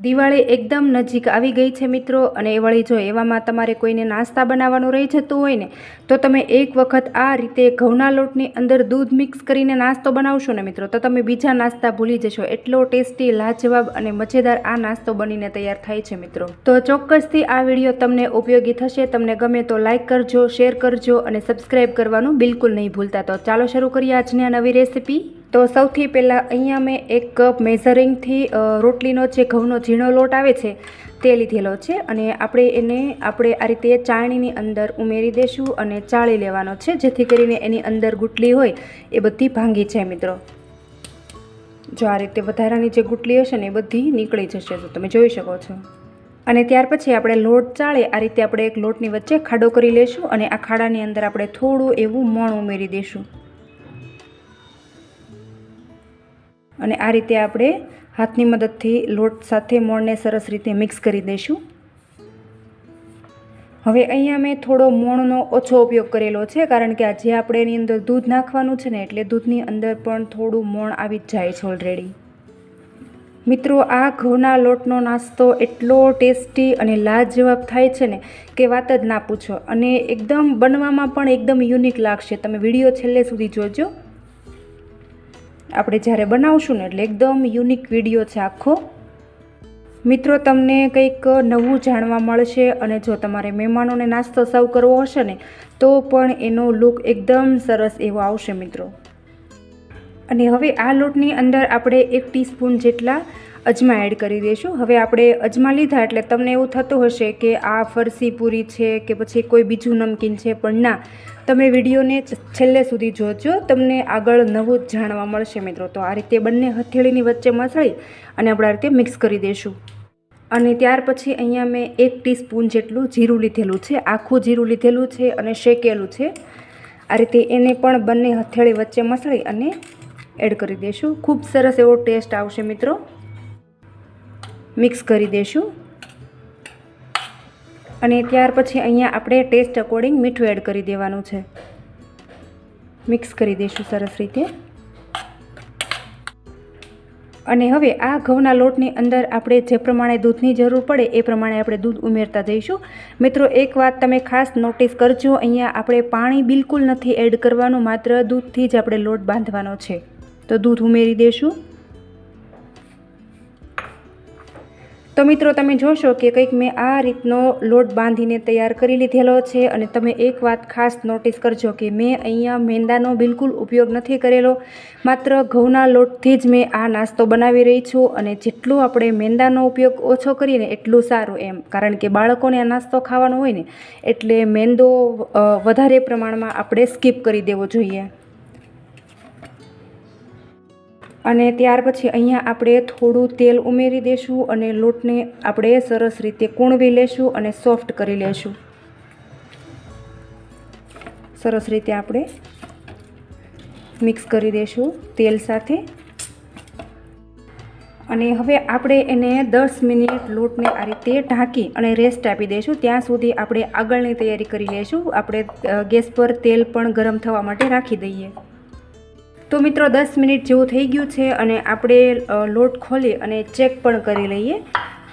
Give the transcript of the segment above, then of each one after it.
દિવાળી એકદમ નજીક આવી ગઈ છે મિત્રો, અને વળી જો એવામાં તમારે કોઈને નાસ્તા બનાવવાનું રહી જતું હોય ને તો તમે એક વખત આ રીતે ઘઉંના લોટની અંદર દૂધ મિક્સ કરીને નાસ્તો બનાવશો ને મિત્રો, તો તમે બીજા નાસ્તા ભૂલી જશો. એટલો ટેસ્ટી, લાજવાબ અને મજેદાર આ નાસ્તો બનીને તૈયાર થાય છે મિત્રો. તો ચોક્કસથી આ વિડીયો તમને ઉપયોગી થશે. તમને ગમે તો લાઇક કરજો, શેર કરજો અને સબસ્ક્રાઈબ કરવાનું બિલકુલ નહીં ભૂલતા. તો ચાલો શરૂ કરીએ આજની આ નવી રેસીપી. તો સૌથી પહેલાં અહીંયા મેં 1 કપ મેઝરિંગથી રોટલીનો જે ઘઉંનો ઝીણો લોટ આવે છે તે લીધેલો છે, અને આપણે આ રીતે ચાળણીની અંદર ઉમેરી દઈશું અને ચાળી લેવાનો છે, જેથી કરીને એની અંદર ગુટલી હોય એ બધી ભાંગી જાય મિત્રો. જો આ રીતે વધારાની જે ગુટલી હશે ને એ બધી નીકળી જશે, તો તમે જોઈ શકો છો. અને ત્યાર પછી આપણે લોટ ચાળે આ રીતે આપણે એક લોટની વચ્ચે ખાડો કરી લેશું, અને આ ખાડાની અંદર આપણે થોડું એવું મોણ ઉમેરી દઈશું. અને આ રીતે આપણે હાથની મદદથી લોટ સાથે મોણને સરસ રીતે મિક્સ કરી દઈશું. હવે અહીંયા મેં થોડો મોણનો ઓછો ઉપયોગ કરેલો છે, કારણ કે આજે આપણે એની અંદર દૂધ નાખવાનું છે ને, એટલે દૂધની અંદર પણ થોડું મોણ આવી જ જાય છે ઓલરેડી. મિત્રો, આ ઘઉંના લોટનો નાસ્તો એટલો ટેસ્ટી અને લાજવાબ થાય છે ને કે વાત જ ના પૂછો, અને એકદમ બનવામાં પણ એકદમ યુનિક લાગશે. તમે વિડીયો છેલ્લે સુધી જોજો. આપણે જ્યારે બનાવશું ને એટલે એકદમ યુનિક વિડીયો છે આખો. મિત્રો, તમને કંઈક નવું જાણવા મળશે, અને જો તમારે મહેમાનોને નાસ્તો સર્વ કરવો હશે ને તો પણ એનો લુક એકદમ સરસ એવો આવશે મિત્રો. અને હવે આ લોટની અંદર આપણે 1 ટીસ્પૂન જેટલા અજમા એડ કરી દઈશું. હવે આપણે અજમા લીધા એટલે તમને એવું થતું હશે કે આ ફરસી પૂરી છે કે પછી કોઈ બીજું નમકીન છે, પણ ના, તમે વિડીયોને છેલ્લે સુધી જોજો, તમને આગળ નવું જ જાણવા મળશે મિત્રો. તો આ રીતે બંને હથેળીની વચ્ચે મસળી અને આપણે આ રીતે મિક્સ કરી દઈશું. અને ત્યાર પછી અહીંયા મેં 1 ટીસ્પૂન જેટલું જીરું લીધેલું છે, આખું જીરું લીધેલું છે અને શેકેલું છે. આ રીતે એને પણ બંને હથેળી વચ્ચે મસળી અને એડ કરી દઈશું. ખૂબ સરસ એવો ટેસ્ટ આવશે મિત્રો. મિક્સ કરી દઈશું. અને ત્યાર પછી અહીંયા આપણે ટેસ્ટ અકોર્ડિંગ મીઠું એડ કરી દેવાનું છે. મિક્સ કરી દઈશું સરસ રીતે. અને હવે આ ઘઉંના લોટની અંદર આપણે જે પ્રમાણે દૂધની જરૂર પડે એ પ્રમાણે આપણે દૂધ ઉમેરતા જઈશું. મિત્રો, એક વાત તમે ખાસ નોટિસ કરજો, અહીંયા આપણે પાણી બિલકુલ નથી એડ કરવાનું, માત્ર દૂધથી જ આપણે લોટ બાંધવાનો છે. તો દૂધ ઉમેરી દઈશું. તો મિત્રો, તમે જોશો કે કંઈક મેં આ રીતનો લોટ બાંધીને તૈયાર કરી લીધેલો છે. અને તમે એક વાત ખાસ નોટિસ કરજો કે મેં અહીંયા મેંદાનો બિલકુલ ઉપયોગ નથી કરેલો, માત્ર ઘઉંના લોટથી જ મેં આ નાસ્તો બનાવી રહી છું. અને જેટલું આપણે મેંદાનો ઉપયોગ ઓછો કરીએ ને એટલું સારું એમ, કારણ કે બાળકોને આ નાસ્તો ખાવાનો હોય ને એટલે મેંદો વધારે પ્રમાણમાં આપણે સ્કીપ કરી દેવો જોઈએ. અને ત્યાર પછી અહીંયા આપણે થોડું તેલ ઉમેરી દઈશું અને લોટને આપણે સરસ રીતે કૂણવી લેશું અને સોફ્ટ કરી લેશું. સરસ રીતે આપણે મિક્સ કરી દઈશું તેલ સાથે. અને હવે આપણે એને 10 મિનિટ લોટને આ રીતે ઢાંકી અને રેસ્ટ આપી દઈશું. ત્યાં સુધી આપણે આગળની તૈયારી કરી લઈશું. આપણે ગેસ પર તેલ પણ ગરમ થવા માટે રાખી દઈએ. તો મિત્રો, 10 મિનિટ જેવું થઈ ગયું છે, અને આપણે લોટ ખોલી અને ચેક પણ કરી લઈએ.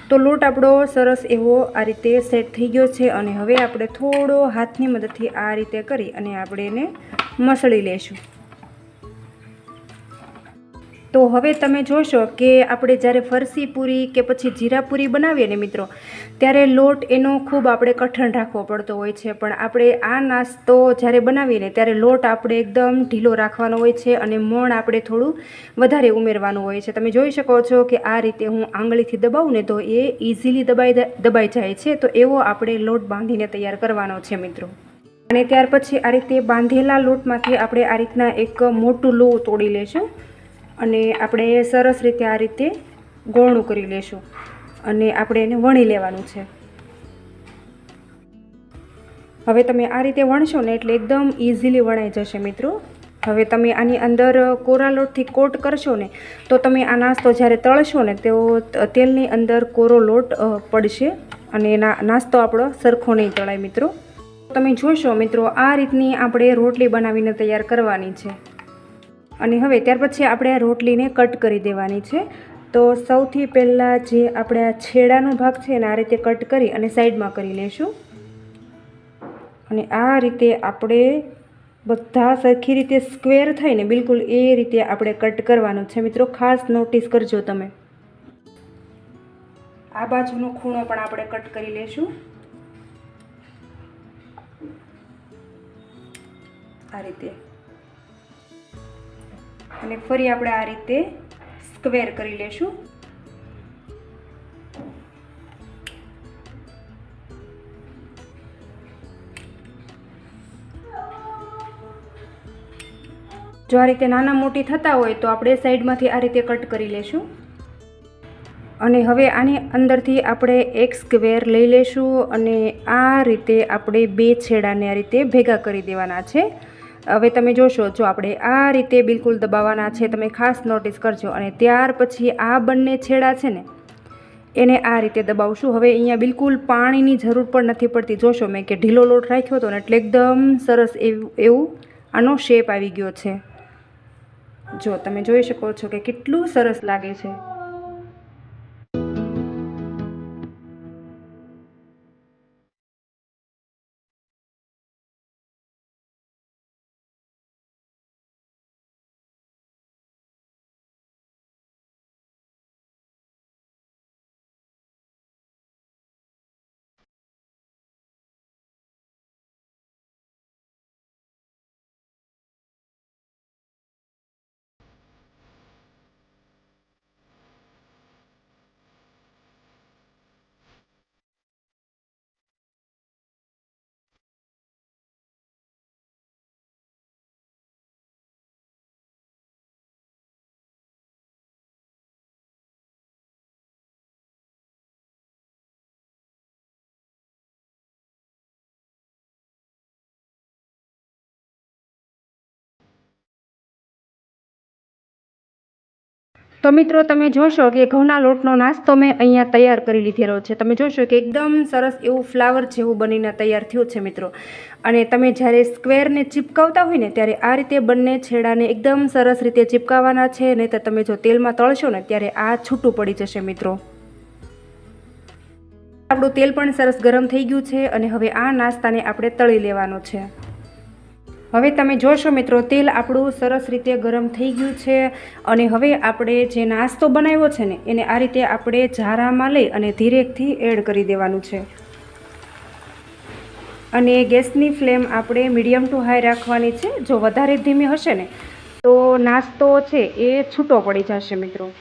તો લોટ આપણો સરસ એવો આ રીતે સેટ થઈ ગયો છે, અને હવે આપણે થોડો હાથની મદદથી આ રીતે કરી અને આપણે એને મસળી લઈશું. તો હવે તમે જોશો કે આપણે જ્યારે ફરસી પૂરી કે પછી જીરા પૂરી બનાવીએ ને મિત્રો, ત્યારે લોટ એનો ખૂબ આપણે કઠણ રાખવો પડતો હોય છે, પણ આપણે આ નાસ્તો જ્યારે બનાવીએ ને ત્યારે લોટ આપણે એકદમ ઢીલો રાખવાનો હોય છે, અને મોણ આપણે થોડું વધારે ઉમેરવાનું હોય છે. તમે જોઈ શકો છો કે આ રીતે હું આંગળીથી દબાવું ને તો એ ઇઝીલી દબાઈ જાય છે. તો એવો આપણે લોટ બાંધીને તૈયાર કરવાનો છે મિત્રો. અને ત્યાર પછી આ રીતે બાંધેલા લોટમાંથી આપણે આ રીતના એક મોટું લોટ તોડી લેશું, અને આપણે સરસ રીતે આ રીતે ગોળું કરી લેશું, અને આપણે એને વણી લેવાનું છે. હવે તમે આ રીતે વણશો ને એટલે એકદમ ઇઝીલી વણાઈ જશે મિત્રો. હવે તમે આની અંદર કોરા લોટથી કોટ કરશો ને તો તમે આ નાસ્તો જ્યારે તળશો ને તો તેલની અંદર કોરો લોટ પડશે, અને નાસ્તો આપણો સરખો નહીં તળાય મિત્રો. તમે જોશો મિત્રો, આ રીતની આપણે રોટલી બનાવીને તૈયાર કરવાની છે. અને હવે ત્યાર પછી આપણે આ રોટલીને કટ કરી દેવાની છે. તો સૌથી પહેલાં જે આપણે આ છેડાનો ભાગ છે ને આ રીતે કટ કરી અને સાઈડમાં કરી લેશું. અને આ રીતે આપણે બધા સરખી રીતે સ્ક્વેર થાય ને બિલકુલ એ રીતે આપણે કટ કરવાનું છે મિત્રો. ખાસ નોટિસ કરજો તમે. આ બાજુનો ખૂણો પણ આપણે કટ કરી લેશું આ રીતે. અને ફરી આપણે આ રીતે સ્ક્વેર કરી લેશું. જો આ રીતે નાના મોટી થતા હોય તો આપણે સાઈડમાંથી આ રીતે કટ કરી લેશું. અને હવે આની અંદરથી આપણે એક સ્ક્વેર લઈ લેશું અને આ રીતે આપણે બે છેડાને આ રીતે ભેગા કરી દેવાના છે. હવે તમે જોશો, જો આપણે આ રીતે બિલકુલ દબાવવાના છે, તમે ખાસ નોટિસ કરજો. અને ત્યાર પછી આ બંને છેડા છે ને એને આ રીતે દબાવશું. હવે અહીંયા બિલકુલ પાણીની જરૂર પણ નથી પડતી. જોશો મેં કે ઢીલો લોટ રાખ્યો હતો ને એટલે એકદમ સરસ એવું આનો શેપ આવી ગયો છે. જો તમે જોઈ શકો છો કે કેટલું સરસ લાગે છે. તો મિત્રો તમે જોશો કે ઘઉંના લોટનો નાસ્તો મેં અહીંયા તૈયાર કરી લીધેલો છે. તમે જોશો કે એકદમ સરસ એવું ફ્લાવર જેવું બનીને તૈયાર થયું છે મિત્રો. અને તમે જ્યારે સ્ક્વેરને ચીપકાવતા હોય ને ત્યારે આ રીતે બંને છેડાને એકદમ સરસ રીતે ચીપકાવવાના છે. નહીં તો તમે જો તેલમાં તળશો ને ત્યારે આ છૂટું પડી જશે મિત્રો. આપણું તેલ પણ સરસ ગરમ થઈ ગયું છે અને હવે આ નાસ્તાને આપણે તળી લેવાનો છે. હવે તમે જોશો મિત્રો, તેલ આપણું સરસ રીતે ગરમ થઈ ગયું છે. અને હવે આપણે જે નાસ્તો બનાવ્યો છે ને એને આ રીતે આપણે ઝારામાં લઈ અને ધીરેકથી એડ કરી દેવાનું છે. અને ગેસની ફ્લેમ આપણે મીડિયમ ટુ હાઈ રાખવાની છે. જો વધારે ધીમી હશે ને તો નાસ્તો છે એ છૂટો પડી જશે મિત્રો.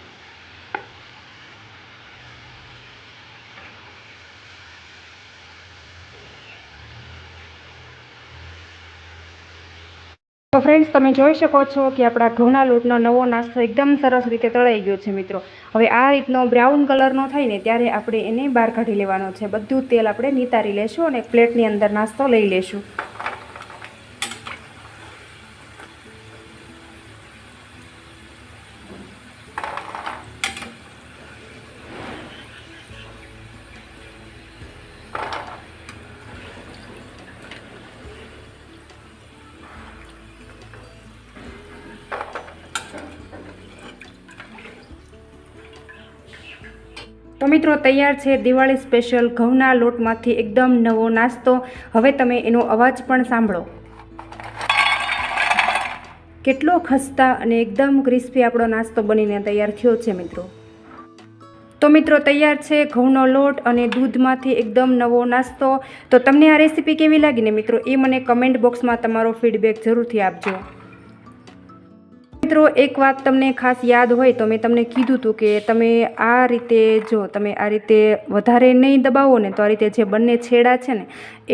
તો ફ્રેન્ડ્સ, તમે જોઈ શકો છો કે આપણા ઘઉંના લોટનો નવો નાસ્તો એકદમ સરસ રીતે તળાઈ ગયો છે મિત્રો. હવે આ રીતનો બ્રાઉન કલરનો થાય ને ત્યારે આપણે એને બહાર કાઢી લેવાનો છે. બધું તેલ આપણે નિતારી લેશું અને પ્લેટની અંદર નાસ્તો લઈ લેશું. તો મિત્રો તૈયાર છે દિવાળી સ્પેશિયલ ઘઉંના લોટમાંથી એકદમ નવો નાસ્તો. હવે તમે એનો અવાજ પણ સાંભળો. કેટલો ખસ્તા અને એકદમ ક્રિસ્પી આપણો નાસ્તો બનીને તૈયાર થયો છે મિત્રો. તો મિત્રો તૈયાર છે ઘઉંનો લોટ અને દૂધમાંથી એકદમ નવો નાસ્તો. તો તમને આ રેસીપી કેવી લાગી ને મિત્રો એ મને કમેન્ટ બોક્સમાં તમારો ફીડબેક જરૂરથી આપજો. મિત્રો એક વાત તમને ખાસ યાદ હોય તો મેં તમને કીધું હતું કે તમે આ રીતે જો તમે આ રીતે વધારે નહીં દબાવો ને તો આ રીતે જે બંને છેડા છે ને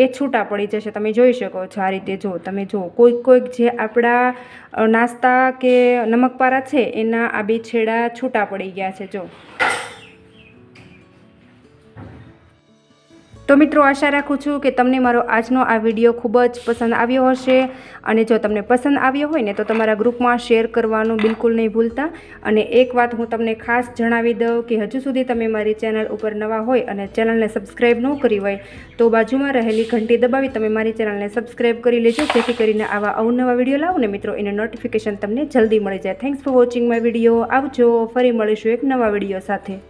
એ છૂટા પડી જશે. તમે જોઈ શકો છો આ રીતે. જો તમે જો કોઈક જે આપણા નાસ્તા કે નમકપારા છે એના આ બે છેડા છૂટા પડી ગયા છે. જો તો મિત્રો આશા રાખું છું કે તમને મારો આજનો આ વિડીયો ખૂબ જ પસંદ આવ્યો હશે, અને જો તમને પસંદ આવ્યો હોય ને તો તમારા ગ્રુપમાં શેર કરવાનું બિલકુલ નહીં ભૂલતા. અને એક વાત હું તમને ખાસ જણાવી દઉં કે હજુ સુધી તમે મારી ચેનલ ઉપર નવા હોય અને ચેનલને સબસ્ક્રાઈબ ન કરી હોય તો બાજુમાં રહેલી ઘંટી દબાવી તમે મારી ચેનલને સબસ્ક્રાઈબ કરી લેજો, જેથી કરીને આવા અવનવા વિડીયો લાવું ને મિત્રો એનું નોટિફિકેશન તમને જલ્દી મળી જાય. Thanks for watching my video. આવજો, ફરી મળીશું એક નવા વિડીયો સાથે.